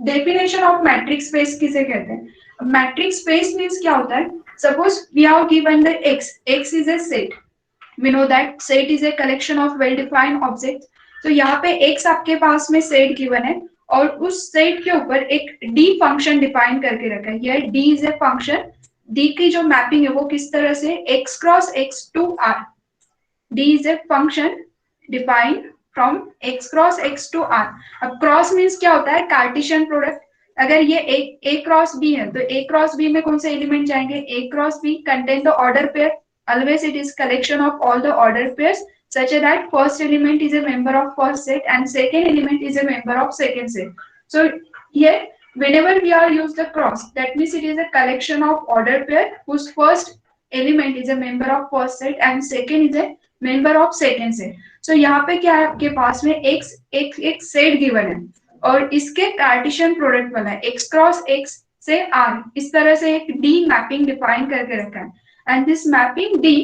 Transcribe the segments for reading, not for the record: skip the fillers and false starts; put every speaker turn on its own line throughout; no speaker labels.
Definition of matrix space किसे कहते हैं? मैट्रिक्स स्पेस मीन्स क्या होता है? Suppose we are given the x, x is a set, we know that set is a collection of well defined objects. तो यहाँ पे x आपके पास में सेट गिवन है और उस सेट के ऊपर एक d फंक्शन डिफाइन करके रखा है। यह d is a function, d की जो मैपिंग है वो किस तरह से x cross x to r, d is a function defined from x cross x to r। अब क्रॉस मीन्स क्या होता है? Cartesian product. अगर ये a क्रॉस b है तो a क्रॉस b में कौन से एलिमेंट जाएंगे? a cross b contain the order pair, always it is collection of all the order pairs such that first element is a member of first set and second element is a member of second set. So here whenever we are use the cross, that means it is a collection of order pair whose first element is a member of first set and second is a member of second set. So यहाँ पे क्या है आपके पास में x एक set given है और इसके कार्टेशियन प्रोडक्ट वाला है एक्स क्रॉस एक्स से आर, इस तरह से एक डी मैपिंग डिफाइन करके रखा है and this mapping D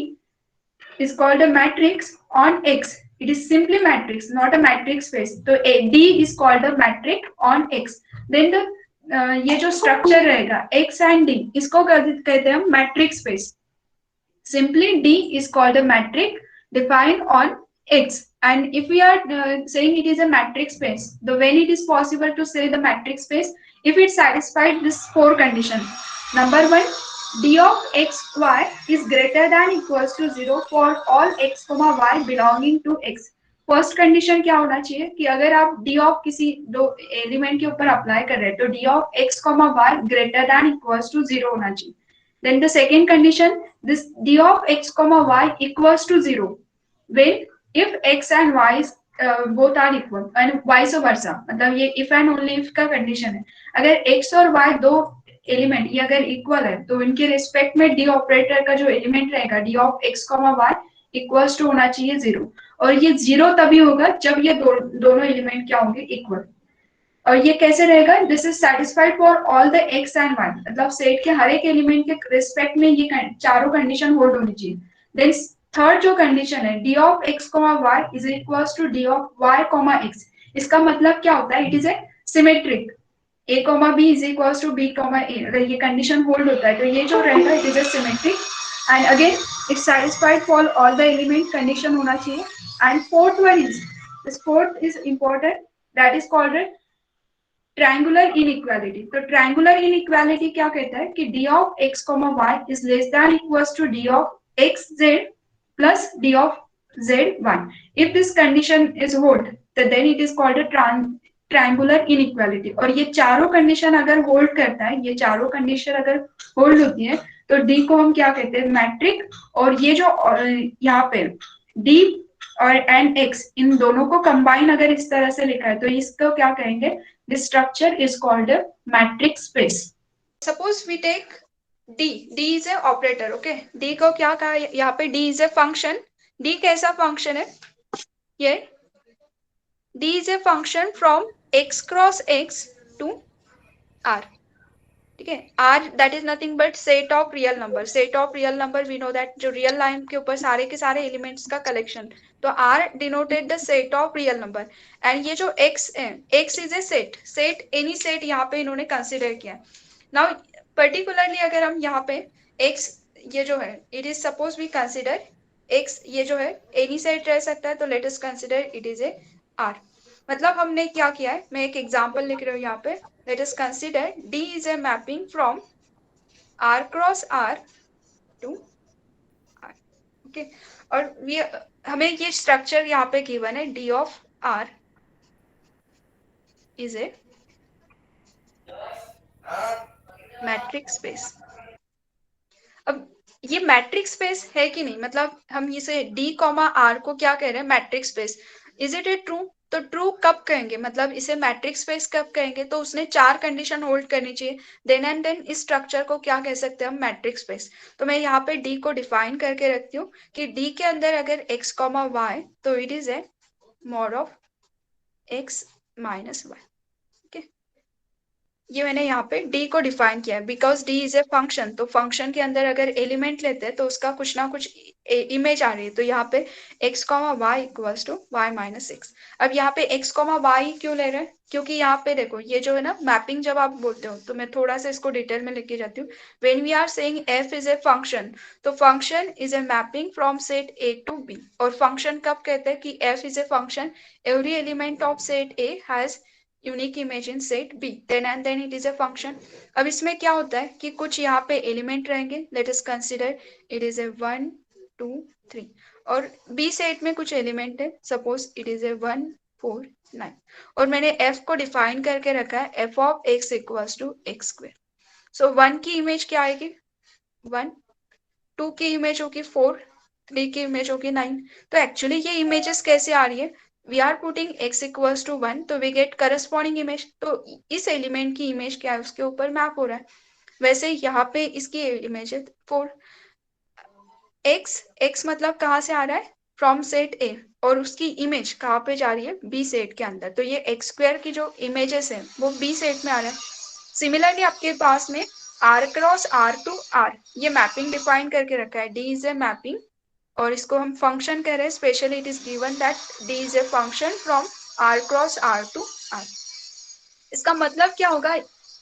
is called a matrix on X. It is simply matrix, not a matrix space. तो D is called a metric on X. Then the ये जो स्ट्रक्चर रहेगा x and D, इसको कहते हैं हम matrix space. Simply D is called a matrix defined on X. And if we are saying it is a matrix space, then when it is possible to say the matrix space, if it satisfies this four conditions. Number one, D of x y is greater than equals to 0 for all x comma y belonging to X. First condition क्या होना चाहिए कि अगर आप D of किसी दो element के ऊपर अप्लाई कर रहे हैं तो d of x comma y greater than equals to 0 होना चाहिए। Then the second condition, this d of x comma y equals to 0 when if x and y both are equal and vice versa। मतलब ये if and only if का condition है। अगर x और y दो element ये अगर equal है तो इनके रिस्पेक्ट में डी ऑपरेटर का जो एलिमेंट रहेगा d of x comma y equals to होना चाहिए 0। और ये 0 तभी होगा जब ये दोनों एलिमेंट क्या होंगे? इक्वल। और ये कैसे रहेगा? This is satisfied for all the x and y, मतलब सेट के हर एक एलिमेंट के रिस्पेक्ट में ये चारों कंडीशन होल्ड होनी चाहिए। देन थर्ड जो कंडीशन है D of x comma Y is equals to D of Y comma X. इसका मतलब क्या होता है? It is a symmetric, a comma B is equals to B comma A. अगर ये कंडीशन होल्ड होता है तो ये जो रहेगा it is a symmetric and again it satisfied for all the element condition होना चाहिए। And fourth one is, this fourth is important, that is called triangular inequality. तो ट्रायंगुलर इनइक्वालिटी क्या कहता है कि D of x comma Y is less than equals to D of x Z plus D of Z Y. If this condition is hold तो then it is called a triangular inequality. और ये चारों condition अगर hold करता है, ये चारों condition अगर होल्ड होती है तो डी को हम क्या कहते हैं? मैट्रिक। और ये जो यहाँ पे डी और एंड एक्स इन दोनों को कंबाइन अगर इस तरह से लिखा है तो इसको क्या कहेंगे? This structure is called a matrix space. Suppose we take D. D is a operator. Okay. D को क्या कहा यहाँ पे? D is a function. D कैसा function है? ये D is a function from x cross x to R. ठीक है। R that is nothing but set of real number. Set of real number we know that जो real line के ऊपर सारे के सारे elements का collection। तो R denoted the set of real number and ये जो X है, X is a set, set any set यहाँ पे इन्होंने consider किया। Now particularly अगर हम यहाँ पे X ये जो है it is suppose we consider X ये जो है any set रह सकता है तो let us consider it is a R। मतलब हमने क्या किया है, मैं एक एग्जाम्पल लिख रही हूँ यहाँ पे। Let us consider D is a mapping from R cross R to R. Okay. और हमें ये स्ट्रक्चर यहाँ पे गिवन है D of R is a matrix space. अब ये मैट्रिक्स स्पेस है कि नहीं, मतलब हम इसे D कॉमा R को क्या कह रहे हैं? Matrix space. Is it A true? तो ट्रू कब कहेंगे, मतलब इसे मैट्रिक्स स्पेस कब कहेंगे? तो उसने चार कंडीशन होल्ड करनी चाहिए। देन एंड देन इस स्ट्रक्चर को क्या कह सकते हैं हम? Matrix space. तो मैं यहाँ पे डी को डिफाइन करके रखती हूँ कि डी के अंदर अगर एक्स कॉमा वाई तो it is a mod of x minus y. Okay, ये मैंने यहाँ पे डी को डिफाइन किया है because d is a function, तो फंक्शन के अंदर अगर एलिमेंट लेते हैं तो उसका कुछ ना कुछ इमेज आ रही है, तो यहाँ पे x comma y equals to y minus x. अब यहाँ पे x कॉमा वाई क्यों ले रहे हैं, क्योंकि यहाँ पे देखो ये जो है ना मैपिंग जब आप बोलते हो, तो मैं थोड़ा सा इसको डिटेल में लेके जाती हूँ। When we are saying f is a function, तो function is a mapping from set a to b। और फंक्शन कब कहते हैं कि f is a function, every element of set a has unique image in set B, then and then it is a function. अब इसमें क्या होता है कि कुछ यहाँ पे एलिमेंट रहेंगे, let us consider it is ए 1 2 3, और B सेट में कुछ एलिमेंट है, सपोज इट इज ए 1 4 9, और मैंने f को डिफाइन करके रखा है f of x equals to X square. So 1 की इमेज क्या आएगी 1, 2 की इमेज होगी 4, 3 की इमेज होगी 9। तो एक्चुअली ये इमेजेस कैसे आ रही है, we are putting x equals to 1, तो वी गेट करस्पॉन्डिंग इमेज, तो इस एलिमेंट की इमेज क्या है उसके ऊपर मैप हो रहा है। वैसे यहाँ पे इसकी इमेज है 4, x मतलब कहाँ से आ रहा है फ्रॉम सेट a, और उसकी इमेज कहाँ पे जा रही है b सेट के अंदर, तो ये x स्क्वायर की जो इमेजेस है वो b सेट में आ रहा है। सिमिलरली आपके पास में r cross r to r, ये मैपिंग डिफाइन करके रखा है, d इज ए मैपिंग, और इसको हम फंक्शन कह रहे हैं, specially it is given that d is a function from r cross r to r। इसका मतलब क्या होगा,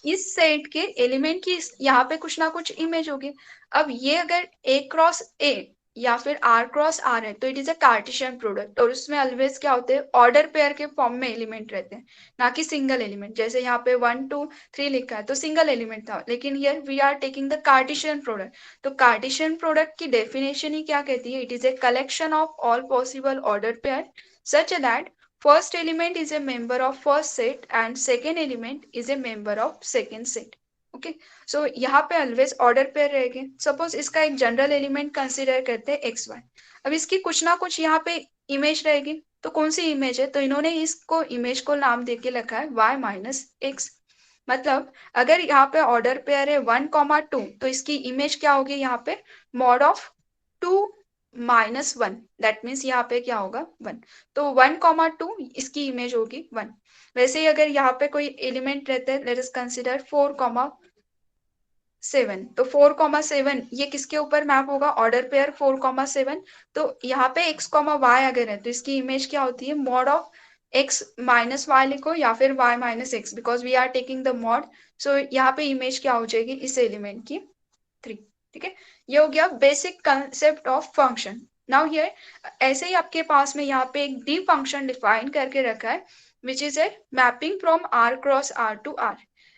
इस सेट के एलिमेंट की यहाँ पे कुछ ना कुछ इमेज होगी। अब ये अगर a क्रॉस a या फिर r क्रॉस r है, तो it is a Cartesian product, और उसमें ऑलवेज क्या होते हैं ऑर्डर पेयर के फॉर्म में एलिमेंट रहते हैं, ना कि सिंगल एलिमेंट। जैसे यहाँ पे 1 2 3 लिखा है तो सिंगल एलिमेंट था, लेकिन here we are taking the Cartesian product. तो कार्टेशियन प्रोडक्ट की डेफिनेशन ही क्या कहती है, it is a collection of all possible order pair such that first element is a member of first set and second element is a member of second set. Okay, so यहाँ पे always order pair रहेंगे। Suppose इसका एक general element consider करते हैं x Y, अब इसकी कुछ ना कुछ यहाँ पे इमेज रहेगी, तो कौन सी इमेज है, तो इन्होंने इसको इमेज को नाम देके रखा है y माइनस एक्स। मतलब अगर यहाँ पे ऑर्डर पेयर है 1,2, तो इसकी इमेज क्या होगी यहाँ पे mod of 2 minus 1, that means यहाँ पे क्या होगा 1, तो 1,2 इसकी इमेज होगी 1। वैसे ही अगर यहाँ पे कोई एलिमेंट रहते हैं, लेट अस कंसीडर 4,7, तो 4,7 ये किसके ऊपर मैप होगा, ऑर्डर पेयर 4,7। तो यहाँ पे x, y अगर है तो इसकी इमेज क्या होती है mod of x minus Y लिखो या फिर y minus X, because we are taking the mod. So यहाँ पे इमेज क्या हो जाएगी इस एलिमेंट की 3। ठीक है, ये हो गया basic concept of function. Now here ऐसे ही आपके पास में यहाँ पे एक डी फंक्शन डिफाइन करके रखा है, which is a mapping from r cross r to r,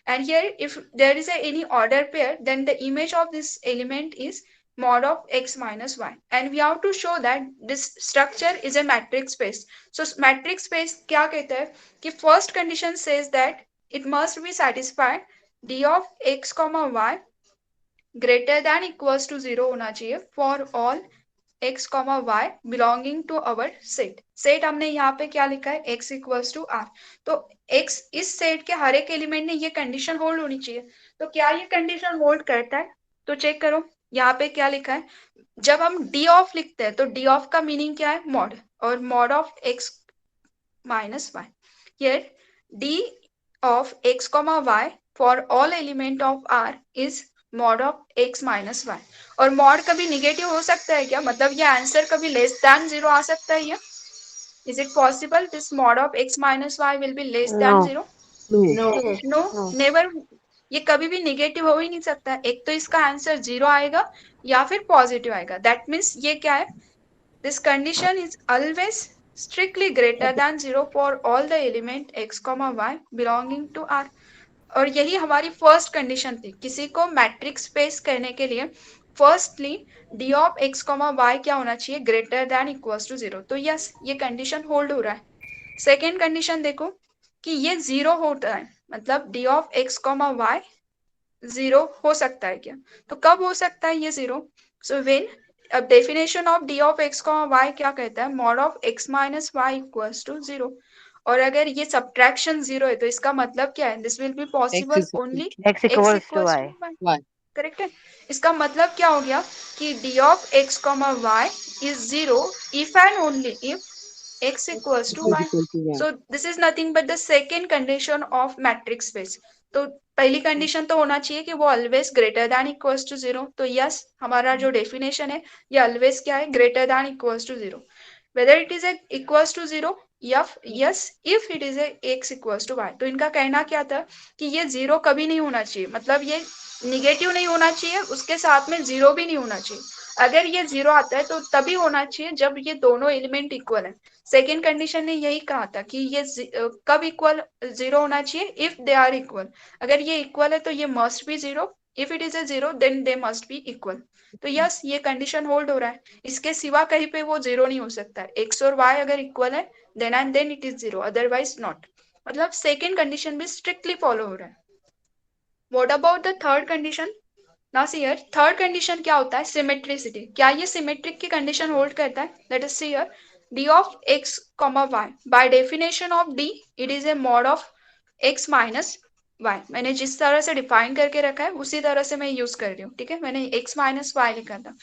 and here if there is any order pair then the image of this element is mod of x minus y, and we have to show that this structure is a matrix space. So matrix space क्या कहता है कि first condition says that it must be satisfied d of x comma y greater than equals to 0 होना चाहिए for all x comma y belonging to our set. Set हमने यहाँ पे क्या लिखा है x इक्वल्स टू r, तो x इस सेट के हर एक एलिमेंट ने ये कंडीशन होल्ड होनी चाहिए। तो क्या ये कंडीशन होल्ड करता है, तो चेक करो यहाँ पे क्या लिखा है। जब हम d ऑफ लिखते हैं तो d ऑफ का मीनिंग क्या है मॉड, और mod of x minus y, here d of x comma y for all element of r is mod of x minus y. और मॉड कभी निगेटिव हो सकता है क्या, मतलब ये आंसर कभी लेस देन 0 आ सकता है या, is it possible this mod of x minus y will be less than 0? No, never, ये कभी भी निगेटिव हो ही नहीं सकता। एक तो इसका आंसर 0 आएगा या फिर पॉजिटिव आएगा, दैट मीन्स ये क्या है, this condition is always strictly greater than 0 for all the element x, y belonging to R। और यही हमारी फर्स्ट कंडीशन थी, किसी को मैट्रिक्स स्पेस करने के लिए firstly d of x comma y क्या होना चाहिए ग्रेटर देन इक्वल्स टू 0, तो यस ये कंडीशन होल्ड हो रहा है। सेकेंड कंडीशन देखो कि ये 0 होता है, मतलब d of x comma y 0 हो सकता है क्या, तो कब हो सकता है ये 0, सो व्हेन, अब definition of d of x comma y क्या कहता है mod of x minus y equals to 0, और अगर ये सब्ट्रैक्शन 0 है तो इसका मतलब क्या है, this will be possible only
x
x
equals to
equals
y.
To y, correct है। इसका मतलब क्या हो गया कि D of x comma Y is 0 if and only if x equals to y, so this is nothing but the second condition of matrix space। तो पहली condition तो होना चाहिए कि वो always greater than equals to 0। तो yes, हमारा जो डेफिनेशन है ये ऑलवेज क्या है, greater than equals to 0। Whether it is equals to 0 या yes if it is x equals to y. तो इनका कहना क्या था कि ये 0 कभी नहीं होना चाहिए, मतलब ये निगेटिव नहीं होना चाहिए, उसके साथ में 0 भी नहीं होना चाहिए। अगर ये 0 आता है तो तभी होना चाहिए जब ये दोनों एलिमेंट इक्वल है। सेकेंड कंडीशन ने यही कहा था कि ये कब इक्वल 0 होना चाहिए, इफ दे आर इक्वल। अगर ये इक्वल है तो ये must be 0, if it is a 0 then they must be equal. तो यस, ये कंडीशन होल्ड हो रहा है, इसके सिवा कहीं पे वो 0 नहीं हो सकता है। एक्स और वाई अगर इक्वल है then and then it is 0, otherwise not. मतलब सेकेंड कंडीशन भी स्ट्रिक्टली फॉलो हो रहा है। What about the third condition? Now see here, third condition क्या होता है, सिमेट्रिसिटी। क्या ये सिमेट्रिक की कंडीशन होल्ड करता है? Let us C here, d of x comma y by definition of d it is a mod of x minus y। मैंने जिस तरह से डिफाइन करके रखा है उसी तरह से मैं यूज कर रही हूँ, ठीक है। मैंने x माइनस y लिखा था।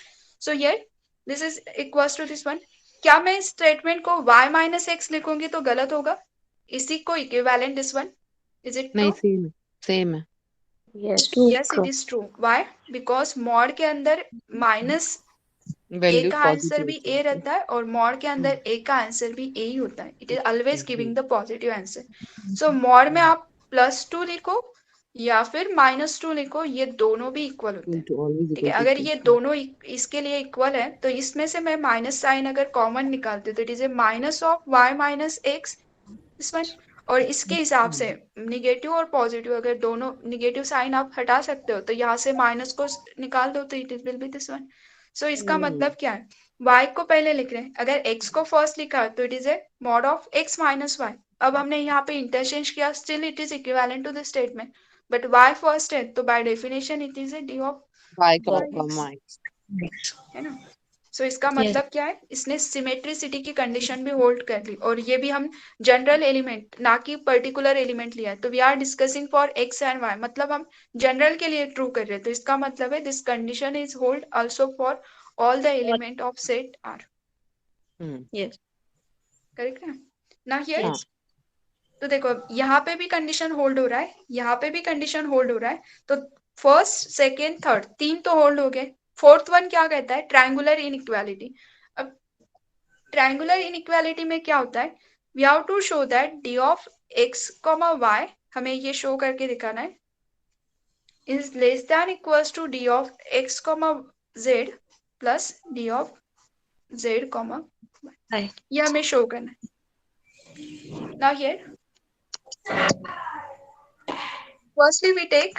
So here this is equals to this one. क्या मैं इस स्टेटमेंट को y माइनस एक्स लिखूंगी तो गलत होगा? इसी को equivalent this one, is it
नहीं,
ट्रू?
सेम है, सेम है।
Yes,
yes it
true.
Is true. Why? Because mod के अंदर माइनस ए
वैल्यू
का आंसर
पॉजिटिव
भी
होती
ए
है।
रहता है और मॉड के अंदर ए का आंसर भी ए ही होता है। It is always giving the positive answer. So mod में आप +2 लिखो या फिर -2 लिखो, ये दोनों भी इक्वल होते हैं,
ऑलवेज
ठीक है।
इक्वल
अगर
टू
ये
टू।
दोनों इसके लिए इक्वल है तो इसमें से मैं माइनस साइन अगर कॉमन निकालती हूँ तो it is a minus of y minus x, this one. और इसके हिसाब से निगेटिव और पॉजिटिव अगर दोनों निगेटिव साइन आप हटा सकते हो तो यहाँ से माइनस को निकाल दो तो it will be this one. So इसका मतलब क्या है, y को पहले लिख रहे हैं, अगर x को फर्स्ट लिखा तो it is a mod of x minus y. अब हमने यहाँ पे इंटरचेंज किया, still it is equivalent to the statement, but y first है तो by definition it is a d of
y
Yes.
Comma x.
है ना। सो इसका
Yes.
मतलब क्या है, इसने सिमेट्रिसिटी की कंडीशन भी होल्ड कर ली, और ये भी हम जनरल एलिमेंट ना कि पर्टिकुलर एलिमेंट लिया है। तो we are discussing for x and y, मतलब हम जनरल के लिए ट्रू कर रहे हैं। तो इसका मतलब है this condition is hold also for all the element of set R.
Yes.
Correct है ना हियर?
हाँ।
Yes.
तो देखो यहाँ पे भी कंडीशन होल्ड हो रहा है, यहाँ पे भी कंडीशन होल्ड हो रहा है। तो फर्स्ट सेकेंड थर्ड तीन तो होल्ड हो गए। फोर्थ वन क्या कहता है, ट्रायंगुलर इनइक्वालिटी। अब ट्रायंगुलर इनइक्वालिटी में क्या होता है, we have to show that d of x comma y, हमें ये शो करके दिखाना है, is less than equals to D of x comma z plus D of z comma,
Hi.
ये हमें शो करना है। Now here firstly we take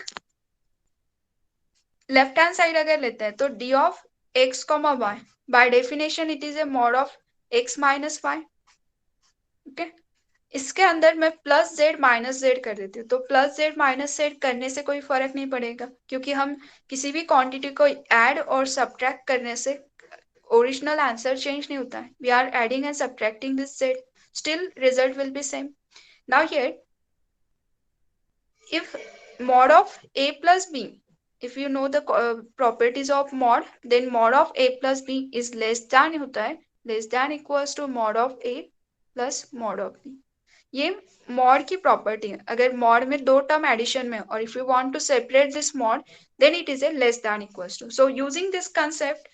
left hand side अगर लेते हैं तो d of x comma y, by definition it is a mod of x minus y, okay. इसके अंदर मैं प्लस जेड माइनस जेड कर देती हूँ, तो प्लस जेड माइनस जेड करने से कोई फर्क नहीं पड़ेगा, क्योंकि हम किसी भी क्वांटिटी को ऐड और सब्ट्रैक्ट करने से ओरिजिनल आंसर चेंज नहीं होता है। We are adding and subtracting this z, still result will be same. Now here if mod of a plus b, if you know the properties of mod, then mod of a plus b is less than होता है, less than equals to mod of a plus mod of b। ये mod की property है। अगर mod में दो term addition में और if you want to separate this mod then it is a less than equals to। so using this concept,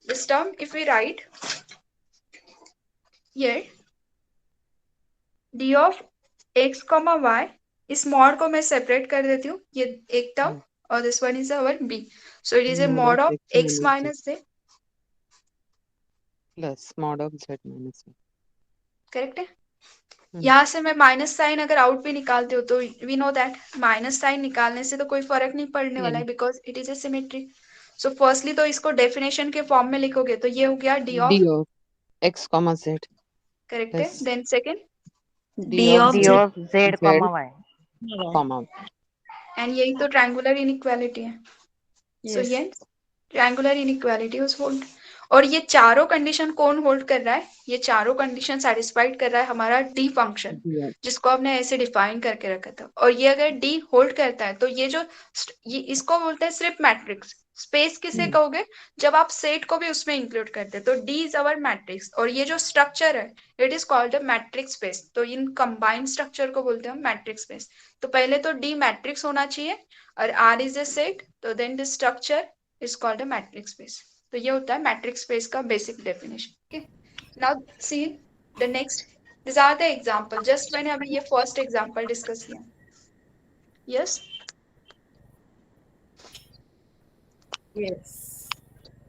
this term if we write here d of x comma y, इस mod को मैं separate कर देती हूँ, ये एक term, और this one is our b। So it is a
mod
mod
of
of
x
x
minus Z
minus z,
plus mod of Z minus Z.
Correct है। यहाँ से मैं माइनस साइन अगर आउट भी निकालती हूँ तो we know that minus sign निकालने से तो कोई फर्क नहीं पड़ने वाला है, because it is a symmetry. So firstly तो इसको डेफिनेशन के फॉर्म में लिखोगे तो ये हो गया D
D
of,
of x comma Z
correct है।
Plus
then second
D
D
of
of
D
Z.
of Z,
Z
Y.
Comma.
And यही तो ट्रायंगुलर इनइक्वालिटी है। So
Yes.
ये ट्रायंगुलर इनइक्वालिटी वाज होल्ड। और ये चारों condition कौन hold कर रहा है? ये चारों कंडीशन सेटिस्फाइड कर रहा है हमारा डी फंक्शन,
Yes.
जिसको हमने ऐसे डिफाइन करके रखा था। और ये अगर डी होल्ड करता है तो ये जो ये इसको बोलते हैं सिर्फ मैट्रिक्स स्पेस। किसे कहोगे? जब आप सेट को भी उसमें इंक्लूड करते हैं तो डी इज अवर मैट्रिक्स। और ये जो स्ट्रक्चर है it is called a matrix space. तो इन कंबाइंड स्ट्रक्चर को बोलते हैं मैट्रिक्स स्पेस। तो पहले तो डी मैट्रिक्स होना चाहिए और आर इज ए सेट, तो then the structure is called a matrix space. तो ये होता है मैट्रिक्स स्पेस का basic definition. Now see the next, this are the example. जस्ट मैंने अभी ये फर्स्ट एग्जांपल डिस्कस किया। Yes
Yes.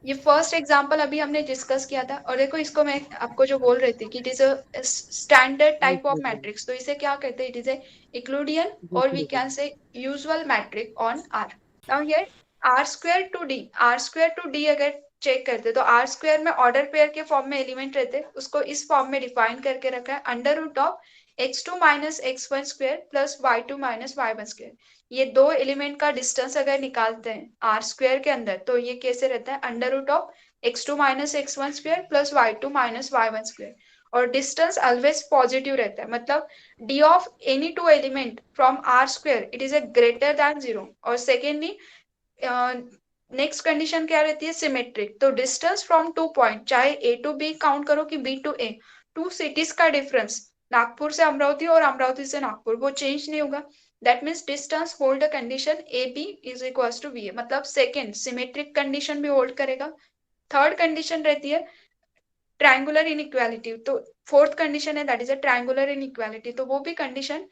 ये फर्स्ट एग्जांपल अभी हमने डिस्कस किया था। और देखो इसको मैं आपको जो बोल रही थी कि it is a standard type of matrix. तो इसे क्या कहते हैं? इट इज ए इक्लूडियन और we can say usual metric on R. Now here R square to d अगर चेक करते तो आर स्क्वायर में ऑर्डर पेयर के फॉर्म में एलिमेंट रहते, उसको इस फॉर्म में डिफाइन करके रखा है under root of x2 minus x1 square plus y2 minus y1 square. ये दो एलिमेंट का डिस्टेंस अगर निकालते हैं आर स्क्वायर के अंदर तो ये कैसे रहता है? Under root of x2 minus x1 square plus y2 minus y1 square. और डिस्टेंस ऑलवेज पॉजिटिव रहता है, मतलब d of any two element from R square it is a greater than 0। और सेकेंडली नेक्स्ट कंडीशन क्या रहती है? Symmetric. तो distance from two point, चाहे ए टू बी काउंट करो कि b to a, two cities का डिफरेंस नागपुर से अमरावती और अमरावती से नागपुर वो चेंज नहीं होगा। That means distance hold the condition A B is equal to B A, मतलब सेकेंड सिमेट्रिक कंडीशन भी होल्ड करेगा। थर्ड कंडीशन रहती है ट्रायंगुलर इनइक्वालिटी। तो फोर्थ कंडीशन है that is a triangular inequality, तो वो भी कंडीशन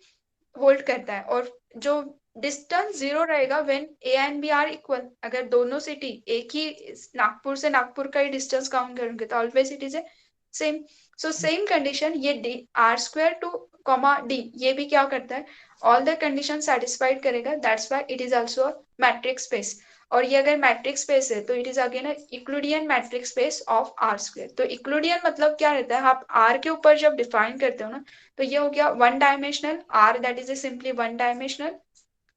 होल्ड करता है। और जो डिस्टेंस 0 रहेगा when a and b are equal, अगर दोनों सिटी एक ही नागपुर से नागपुर का ही डिस्टेंस काउंट करेंगे तो always it is a same. So same condition ये D R square two comma D ये भी क्या करता है? ऑल द कंडीशन सेटिस्फाइड करेगा। That's why it is also a matrix space. और ये अगर मैट्रिक्स स्पेस है तो it is again Euclidean matrix space of R square. तो इक्लूडियन मतलब क्या रहता है? आप आर के ऊपर जब डिफाइन करते हो ना तो ये हो गया one dimensional R, that is a simply one dimensional.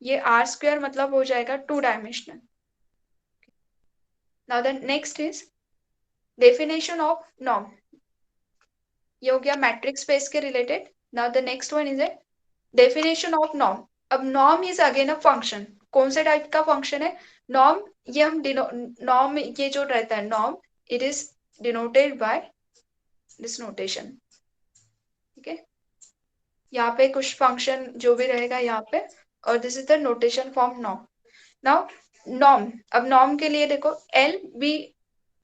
ये आर स्क्वायर मतलब हो जाएगा two dimensional. Now the next is definition of norm. ये हो गया मैट्रिक्स स्पेस के related. Now the next one is a definition of norm. अब norm is again a function. कौन से टाइप का फंक्शन है नॉर्म? ये हम नॉर्म ये जो रहता है norm it is denoted by this notation. ठीक है, यहाँ पे कुछ फंक्शन जो भी रहेगा यहाँ पे, और this is the notation form norm. Now norm, अब नॉर्म के लिए देखो L be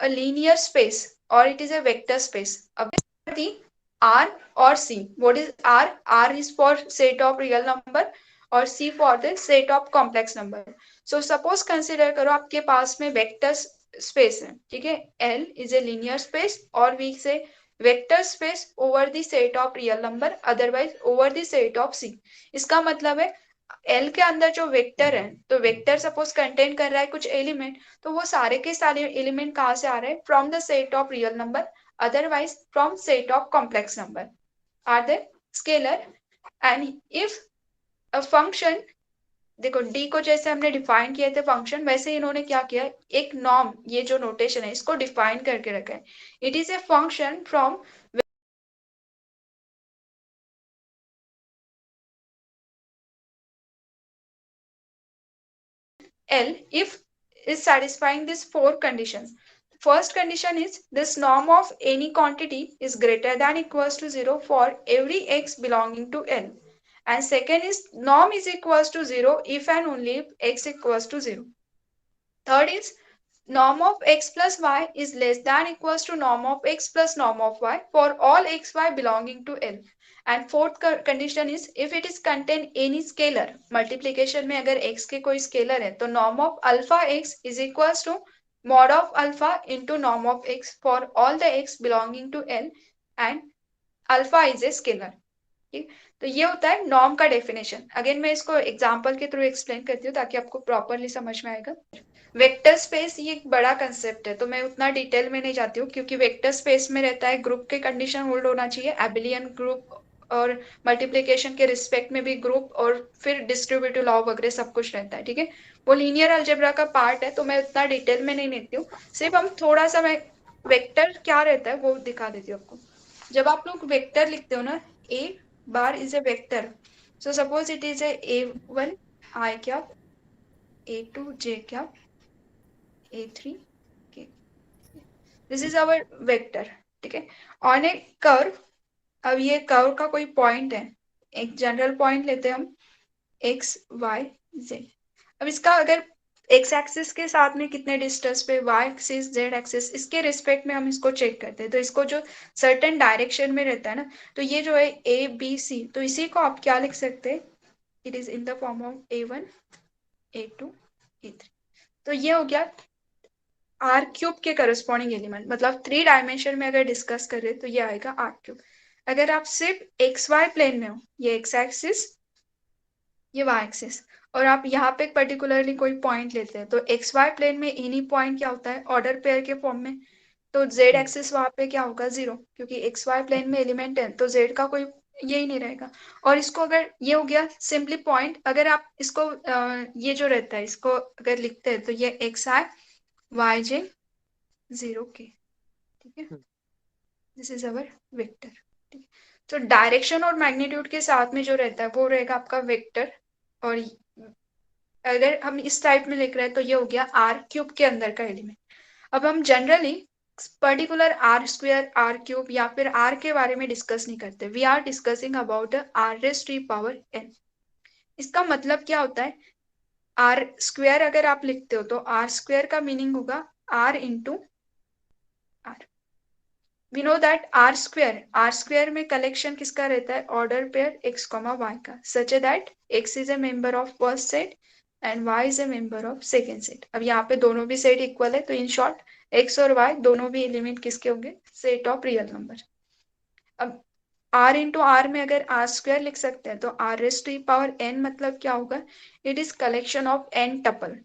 a linear space और it is a vector space. अब R or C. What is R? R is for set of real number और C for the set of complex number. So suppose consider करो आपके पास में vector space है, ठीक है? L is a linear space और we say vector space over the set of real number, otherwise over the set of C। इसका मतलब है L के अंदर जो वेक्टर है, तो वेक्टर सपोज कंटेन कर रहा है कुछ एलिमेंट, तो वो सारे के सारे एलिमेंट कहाँ से आ रहे हैं? From the set of real number, otherwise from set of complex number are the scalar। and if a function, देखो d को जैसे हमने डिफाइन किए थे फंक्शन, वैसे इन्होंने क्या किया? एक नॉर्म, ये जो नोटेशन है इसको डिफाइन करके रखा है। It is a function from L if is satisfying these four conditions. First condition is this norm of any quantity is greater than equals to 0 for every x belonging to L. And second is norm is equals to 0 if and only if x equals to 0. Third is norm of x plus y is less than equals to norm of x plus norm of y for all xy belonging to L. And fourth condition is if it is contain any scalar, multiplication में अगर x के कोई scalar है तो norm of alpha x is equals to mod of alpha into norm of x for all the x belonging to L and alpha is a scalar। ठीक, तो ये होता है नॉर्म का डेफिनेशन। अगेन मैं इसको एग्जांपल के थ्रू एक्सप्लेन करती हूँ ताकि आपको प्रॉपरली समझ में आएगा। वेक्टर स्पेस ये एक बड़ा कंसेप्ट है, तो मैं उतना डिटेल में नहीं जाती हूँ क्योंकि वेक्टर स्पेस में रहता है ग्रुप के कंडीशन होल्ड होना चाहिए, एबिलियन ग्रुप और मल्टीप्लिकेशन के रिस्पेक्ट में भी ग्रुप, और फिर डिस्ट्रीब्यूटिव लॉ वगैरह सब कुछ रहता है। ठीक है, वो लीनियर अलजेब्रा का पार्ट है तो मैं उतना डिटेल में नहीं लेती हूँ। सिर्फ हम थोड़ा सा मैं वेक्टर क्या रहता है वो दिखा देती हूँ आपको। जब आप लोग वेक्टर लिखते हो ना, A bar is a vector, so suppose it is A1 I क्या, A2 J क्या, A3 K, this is our vector. ठीक है, ऑन ए कर्व, अब ये कर्व का कोई पॉइंट है, एक जनरल पॉइंट लेते हैं हम, एक्स वाई जेड। अब इसका अगर एक्स एक्सिस के साथ में कितने डिस्टेंस पे, वाई एक्सिस जेड एक्सिस, इसके रिस्पेक्ट में हम इसको चेक करते हैं। तो इसको जो सर्टेन डायरेक्शन में रहता है ना, तो ये जो है ए बी सी, तो इसी को आप क्या लिख सकते हैं, it is in the form of A1 A2 A3। तो ये हो गया आर क्यूब के करस्पॉन्डिंग एलिमेंट, मतलब 3 डायमेंशन में अगर डिस्कस करें तो ये आएगा आर क्यूब। अगर आप सिर्फ एक्स वाई प्लेन में हो, ये एक्स एक्सिस ये वाई एक्सिस, और आप यहाँ पे पर्टिकुलरली कोई पॉइंट लेते हैं, तो एक्स वाई प्लेन में एनी पॉइंट क्या होता है, ऑर्डर पेयर के फॉर्म में। तो जेड एक्सिस वहां पे क्या होगा, 0, क्योंकि एक्स वाई प्लेन में एलिमेंट है, तो जेड का कोई यही नहीं रहेगा। और इसको अगर, ये हो गया सिंपली पॉइंट, अगर आप इसको ये जो रहता है इसको अगर लिखते हैं, तो ये एक्स आई वाई जे 0 के, ठीक है, दिस इज अवर वेक्टर। ठीक है, तो डायरेक्शन और मैग्नीट्यूड के साथ में जो रहता है वो रहेगा आपका वेक्टर। और अगर हम इस टाइप में लिख रहे हैं तो ये हो गया आर क्यूब के अंदर का एलिमेंट। अब हम generally particular R square R cube या फिर आर के बारे में डिस्कस नहीं करते, we are discussing about R raise to power N. इसका मतलब क्या होता है, आर स्क्वायर अगर आप लिखते हो तो आर स्क्वायर का मीनिंग होगा R into R. We know that R square में कलेक्शन किसका रहता है, order pair x comma y का, सच है that x is a member of first set and y is a member of second set. अब यहाँ पे दोनों भी सेट इक्वल है, तो इन शॉर्ट एक्स और वाई दोनों भी एलिमेंट किसके होंगे, सेट ऑफ रियल नंबर। अब आर इंटू आर में अगर आर स्क्वायर लिख सकते हैं, तो R raise to power n मतलब क्या होगा, it is collection of N tuple.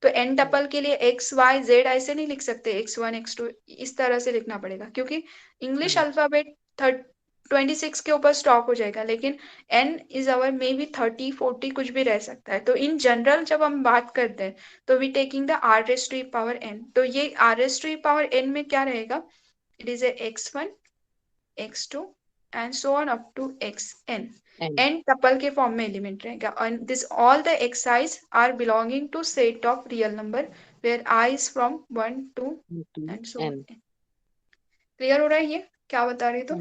तो एन टपल के लिए एक्स वाई जेड ऐसे नहीं लिख सकते, x1 x2 इस तरह से लिखना पड़ेगा, क्योंकि इंग्लिश अल्फाबेट 26 के ऊपर स्टॉप हो जाएगा, लेकिन n is our may be 30 40 कुछ भी रह सकता है। तो इन जनरल जब हम बात करते हैं तो we taking the R raise to power n, तो ये R raise to power n में क्या रहेगा, it is a x1 x2 and so on up to xn, n tuple के फॉर्म में एलिमेंट रहेगा। and this all the xi's are belonging to set of real number where I is from 1 2 and so on। Clear हो रहा है ये क्या बता रही, तो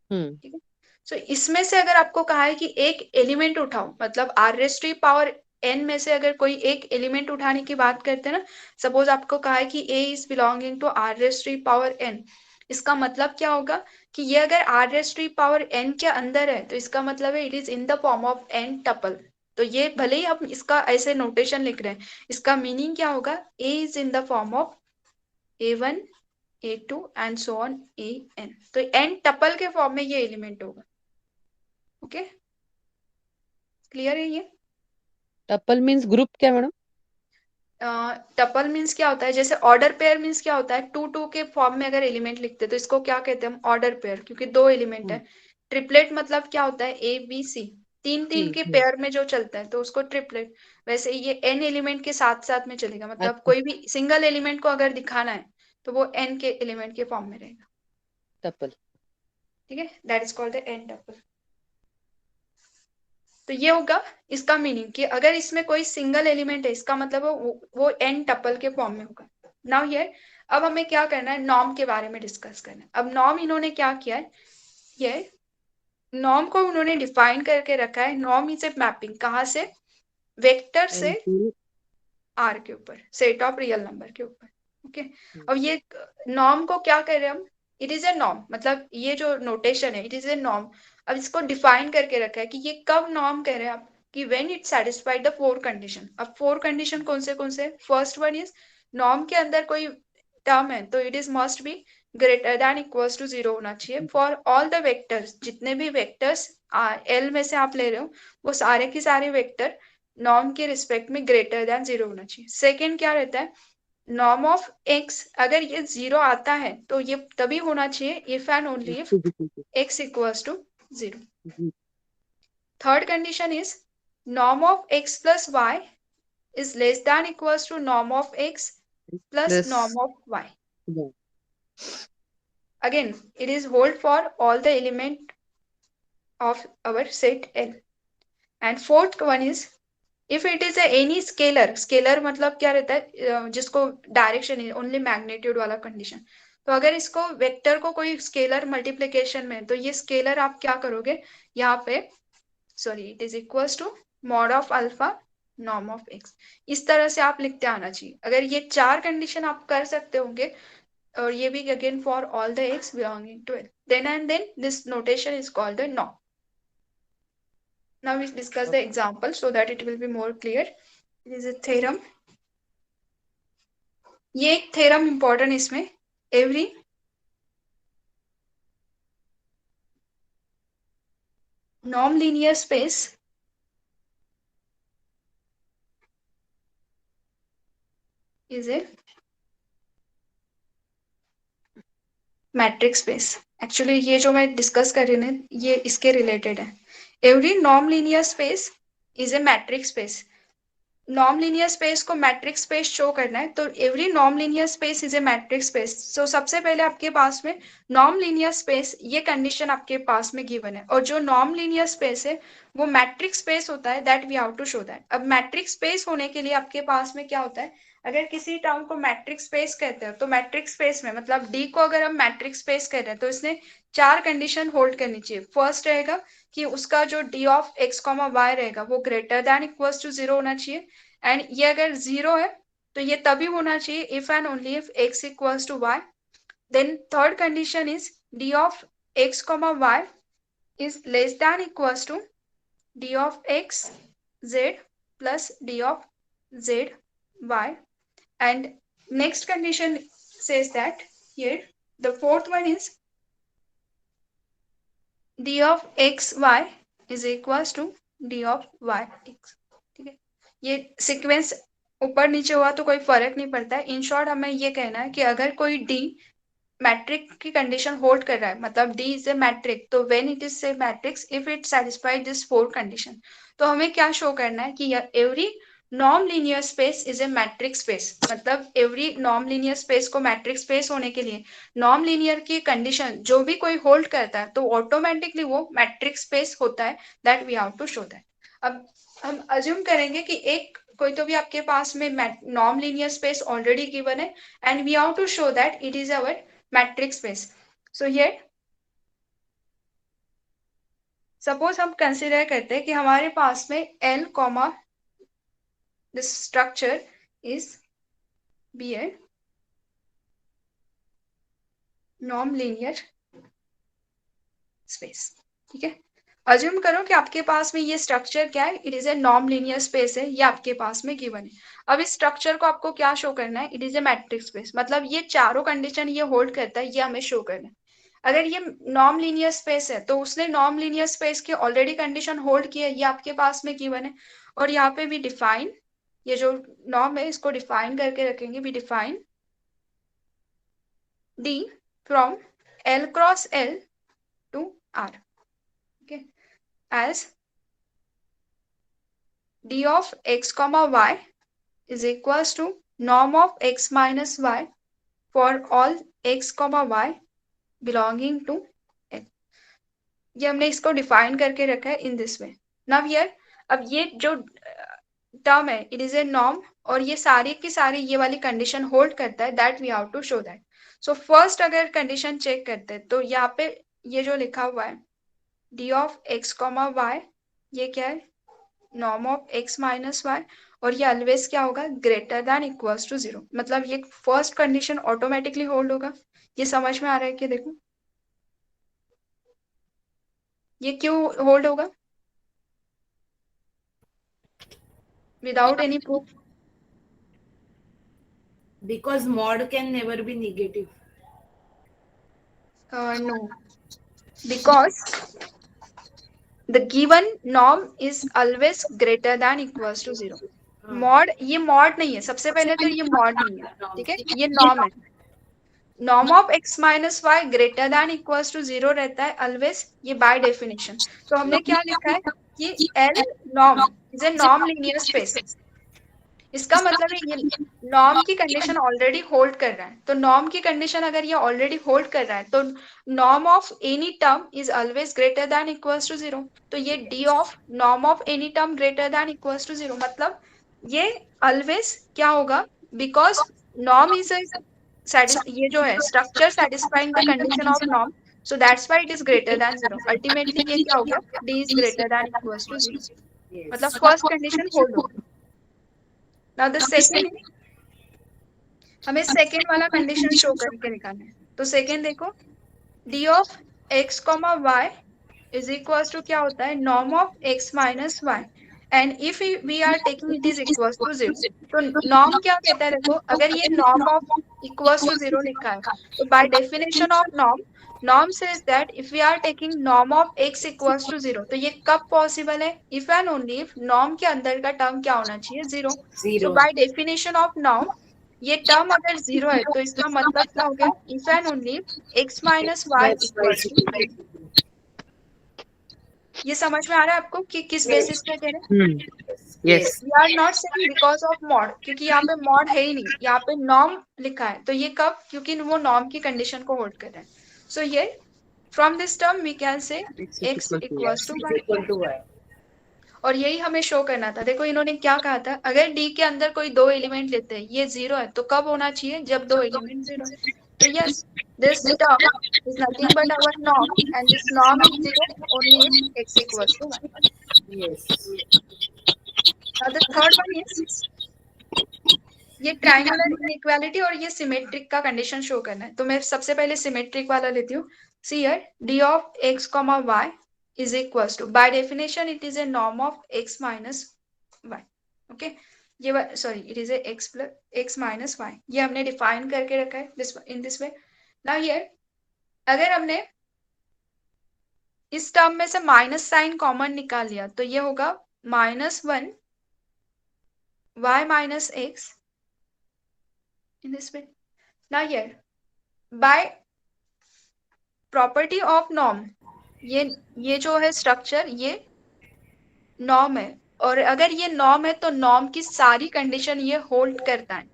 ठीक है। सो इसमें से अगर आपको कहा है कि एक एलिमेंट उठाओ, मतलब R raise to power n में से अगर कोई एक एलिमेंट उठाने की बात करते हैं ना, सपोज आपको कहा है कि A is belonging to R raise to power N, इसका मतलब क्या होगा कि ये अगर R raise to power N के अंदर है, तो इसका मतलब है it is in the form of N tuple. तो ये भले ही हम इसका ऐसे नोटेशन लिख रहे हैं, इसका मीनिंग क्या होगा, A is in the form of A1 A2 and so on AN। तो एन टपल के फॉर्म में ये एलिमेंट होगा। ओके, क्लियर है ये।
टपल मीन्स ग्रुप क्या मैडम?
टपल मीन्स क्या होता है, जैसे ऑर्डर पेयर मीन्स क्या होता है, 2 2 के फॉर्म में अगर एलिमेंट लिखते हैं तो इसको क्या कहते हैं हम, ऑर्डर पेयर, क्योंकि 2 एलिमेंट है। ट्रिपलेट मतलब क्या होता है, ABC 3 3 के पेयर में जो चलता है तो उसको ट्रिपलेट। वैसे ये n एलिमेंट के साथ साथ में चलेगा, मतलब कोई भी सिंगल एलिमेंट को अगर दिखाना है तो वो n के एलिमेंट के फॉर्म में रहेगा,
टपल।
ठीक है, that is called the n tuple. तो ये होगा इसका मीनिंग कि अगर इसमें कोई सिंगल एलिमेंट है, इसका मतलब वो n टपल के फॉर्म में होगा। नाउ हियर अब हमें क्या करना है, नॉर्म के बारे में डिस्कस करना है। अब नॉर्म इन्होंने क्या किया है, ये नॉर्म को उन्होंने डिफाइन करके रखा है। नॉर्म इज ए मैपिंग, कहाँ से, वेक्टर से आर के ऊपर, सेट ऑफ रियल नंबर के ऊपर। ओके, अब ये नॉर्म को क्या कह रहे हैं हम, इट इज ए नॉर्म, मतलब ये जो नोटेशन है इट इज ए नॉर्म। अब इसको डिफाइन करके रखा है कि ये कब नॉर्म कह रहे हैं आप, कि when it satisfied the 4 condition. अब 4 कंडीशन कौन से, फर्स्ट वन इज नॉर्म के अंदर कोई टर्म है तो it is must be greater than equals to 0 होना चाहिए फॉर ऑल द वेक्टर्स। जितने भी वेक्टर्स एल में से आप ले रहे हो वो सारे के सारे वेक्टर नॉर्म के रिस्पेक्ट में ग्रेटर देन 0 होना चाहिए। सेकेंड क्या रहता है, नॉर्म ऑफ एक्स अगर ये 0 आता है तो ये तभी होना चाहिए if and only if x equals to 0। Third condition is norm of x plus y is less than equals to norm of x plus norm of y। Again, it is hold for all the element of our set L. And fourth one is if it is any scalar मतलब क्या रहता है जिसको direction only magnitude वाला condition. तो अगर इसको vector को कोई स्केलर मल्टीप्लिकेशन में तो ये स्केलर आप क्या करोगे यहाँ पे sorry it is equals to mod of alpha norm of x. इस तरह से आप लिखते आना चाहिए. अगर ये 4 कंडीशन आप कर सकते होंगे और ये भी again for all the x belonging to L then and then this notation is called the norm. Now we discuss the example so that it will be more clear. It is a theorem. ये एक theorem important इसमें. Every non-linear space is a matrix space. Actually ये जो मैं discuss कर रही हूँ ये इसके related है. Every non-linear space is a matrix space. Non-linear space को matrix space show करना है तो every non-linear space is a matrix space. So सबसे पहले आपके पास में non-linear space ये condition आपके पास में given है और जो non-linear space है वो matrix space होता है that we have to show that. अब matrix space होने के लिए आपके पास में क्या होता है अगर किसी टर्म को मैट्रिक्स स्पेस कहते हैं तो मैट्रिक्स स्पेस में मतलब डी को अगर हम मैट्रिक्स स्पेस कह रहे हैं तो इसने 4 कंडीशन होल्ड करनी चाहिए. फर्स्ट रहेगा कि उसका जो d of x comma y रहेगा वो ग्रेटर देन इक्वल्स टू 0 होना चाहिए एंड ये अगर 0 है तो ये तभी होना चाहिए if and only if x equals to y. Then third condition is d of x comma Y is less than equals to D of x Z plus D of Z y. And next condition says that here the fourth one is d of x y is equals to d of y x. ठीक है ये sequence ऊपर नीचे हुआ तो कोई फर्क नहीं पड़ता है. इन शॉर्ट हमें ये कहना है कि अगर कोई d मैट्रिक की कंडीशन होल्ड कर रहा है मतलब d इज ए मैट्रिक तो when it is A matrix if it satisfied this 4 condition तो हमें क्या शो करना है कि every non-linear space is a matrix space. मतलब एवरी नॉन-लीनियर स्पेस को मैट्रिक्स स्पेस होने के लिए नॉन-लीनियर की कंडीशन जो भी कोई होल्ड करता है तो ऑटोमेटिकली वो मैट्रिक्स स्पेस होता है that we have to show that. अब हम अज्यूम करेंगे कि एक कोई तो भी आपके पास में नॉन-लीनियर स्पेस ऑलरेडी गिवन है and we have to show that it is our matrix space. So here suppose हम कंसिडर करते हैं कि हमारे पास में L comma this structure is be a non-linear space. ठीक है अज्यूम करो कि आपके पास में ये स्ट्रक्चर क्या है it is A non-linear space है ये आपके पास में गिवन है. अब इस स्ट्रक्चर को आपको क्या शो करना है it is A matrix space मतलब ये चारों कंडीशन ये होल्ड करता है ये हमें शो करना है. अगर ये नॉन-लीनियर स्पेस है तो उसने नॉन-लीनियर स्पेस की ऑलरेडी कंडीशन होल्ड की है ये आपके पास में गिवन है और यहाँ पे भी डिफाइन ये जो नॉर्म है इसको डिफाइन करके रखेंगे. We define d from L cross L to R okay as d of x comma y is equals to norm of x minus y for all x comma y belonging to L. ये हमने इसको define करके रखा है in this way. Now here अब ये जो term है इट इज ए नॉर्म और ये सारी की सारी ये वाली कंडीशन होल्ड करता है that we have to show that. So first अगर कंडीशन चेक करते हैं तो यहाँ पे ये जो लिखा हुआ है D of x comma y ये क्या है norm of x minus y और ये ऑलवेज क्या होगा ग्रेटर देन इक्वल्स टू 0 मतलब ये फर्स्ट कंडीशन ऑटोमेटिकली होल्ड होगा. ये समझ में आ रहा है कि देखो ये क्यों होल्ड होगा without any proof?
Because mod can never be negative.
No, because the given norm is always greater than equals to 0. Mod ये मॉड नहीं है सबसे पहले तो ये मॉड नहीं है ठीक है ये नॉर्म है. Norm of x minus y greater than equals to 0 रहता है ऑलवेज ये बाय डेफिनेशन. तो हमने क्या लिखा है कि L norm is a non linear space. इसका मतलब है ये नॉर्म की कंडीशन ऑलरेडी होल्ड कर रहा है, तो नॉर्म की कंडीशन अगर ये ऑलरेडी होल्ड कर रहा है तो norm of any term is always greater than equals to 0। तो ये d of norm of any term greater than equals to 0 मतलब ये ऑलवेज क्या होगा, बिकॉज नॉर्म इज ये जो है structure satisfying the condition of norm, so that's why it is greater than 0। ultimately ये क्या होगा, d is greater than equals to 0, मतलब फर्स्ट कंडीशन होल्ड होगी। नाउ द सेकंड, हमें सेकंड वाला कंडीशन शो करके निकालना है। तो सेकंड देखो, d of x, y is equals to क्या होता है, norm of x minus y, and if we are taking it is equals to 0। तो नॉर्म क्या कहता है, देखो अगर ये नॉर्म ऑफ इक्वल्स टू 0 लिखा है तो by definition of norm says that if we are taking norm of x equals to 0, तो ये कब पॉसिबल है, if and only if norm के अंदर का टर्म क्या होना चाहिए, 0। तो बाय डेफिनेशन ऑफ नॉर्म ये टर्म अगर 0 है तो इसका मतलब क्या हो गया, if and only if x minus y equals to 0। ये समझ में आ रहा है आपको कि किस बेसिस पे कह रहे हैं?
Yes
we are not saying because of mod, क्योंकि यहाँ पे मॉड है ही नहीं, यहाँ पे नॉर्म लिखा है। तो ये कब, क्योंकि वो नॉर्म की कंडीशन को होल्ड कर रहे हैं। सो ये from this term we can say x equals to y, और यही हमें शो करना था। देखो इन्होंने क्या कहा था, अगर d के अंदर कोई दो एलिमेंट लेते हैं, ये 0 है, तो कब होना चाहिए, जब दो एलिमेंट 0 है। तो yes, this term is nothing but our norm, and this norm is 0 only if x equals to y। Now the third one is ये ट्रायंगुलर इनइक्वालिटी और ये सिमेट्रिक का कंडीशन शो करना है। तो मैं सबसे पहले सिमेट्रिक वाला लेती हूँ। See here, d of x, y is equals to, by definition it is a norm of x minus y। Okay, ये sorry, it is a x minus y, ये हमने डिफाइन करके रखा है in this way. Now here अगर हमने इस term में से माइनस साइन कॉमन निकाल लिया तो ये होगा -1 y minus x in this way. Now here, by property of norm, ये जो है स्ट्रक्चर, ये नॉर्म है, और अगर ये नॉर्म है तो नॉर्म की सारी कंडीशन ये होल्ड करता है,